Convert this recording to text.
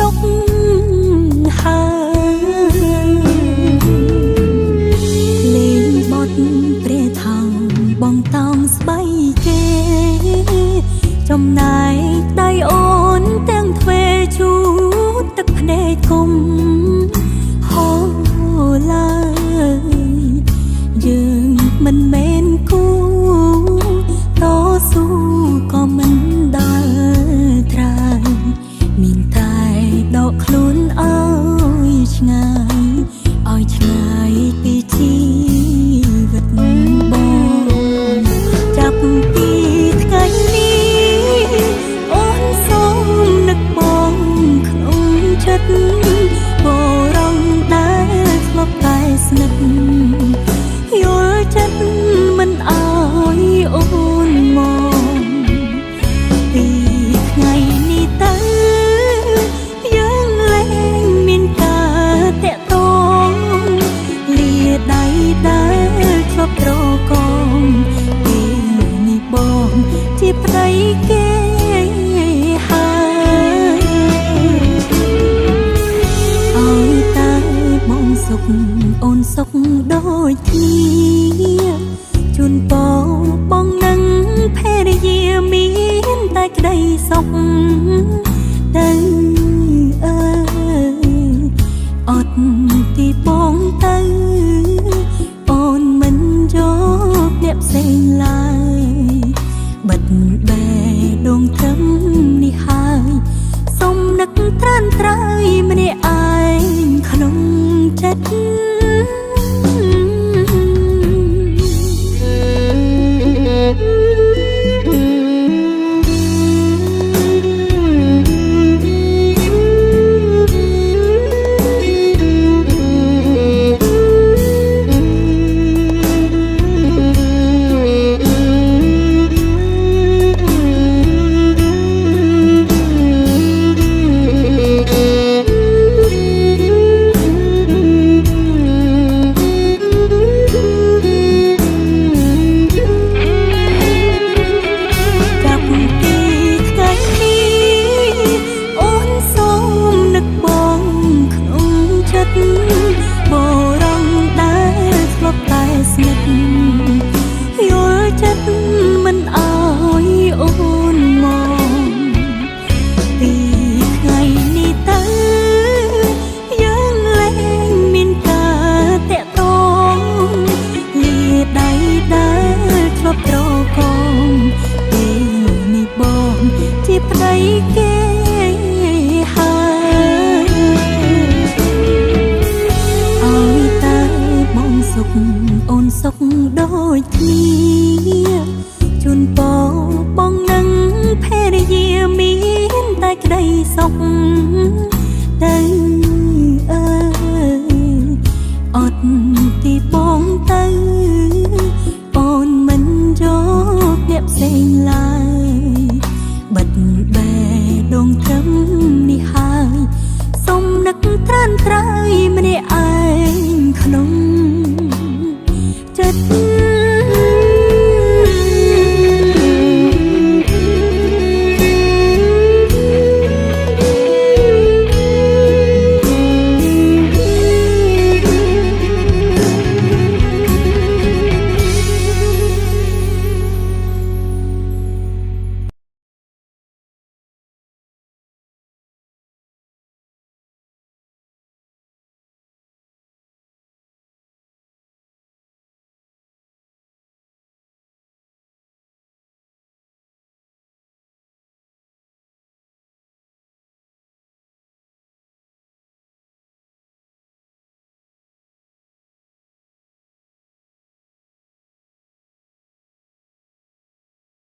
សុខហើយលេងបត់ព្រះថោងបងតោងស្បៃគេចំណាយដៃអូនទាំងទ្វេជូតទឹកភ្នែកគុំហូរឡើយយើងមិនមែនគូតស៊ូក៏មិនដល់ត្រើយមានតែដកខ្លួនឲ្យឆ្ងាយពីជីវិតបងចាប់ពីថ្ងៃនេះអូនសូមនឹកបងក្នុងចិត្តបរំដែលធ្លាប់តែស្និទ្ធយល់ចិត្តមិនអើយអូនមកពីថ្ងៃនេះទៅយើងលែងមានការតាក់ទងលាដៃដែលធ្លាប់ត្រកងពេលនេះបងជាប្តីគេឲ្យតែបងសុខអូនសុខដូចគ្នាជូនបងនឹងភរិយាមានតែក្តីសុខទៅអត់ទីបងទៅអូនមិនយកអ្នកផ្សេងឡើយបិទបែដងត្រឹមនេះហើយសុំនឹកត្រានត្រើយម្នាក់ឯងក្នុងចិត្តបរំដែលធ្លាប់តែស្និទ្ធយល់ចិត្តមិនអើយអូនមកពីថ្ងៃនេះទៅយើងលែងមានការតាក់ទងលាដៃដែលធ្លាប់ត្រកងពេលនេះបងជាប្តីគេអូនសុខដូចគ្នាជូនបងនឹងភរិយាមានតែក្តីសុខទៅ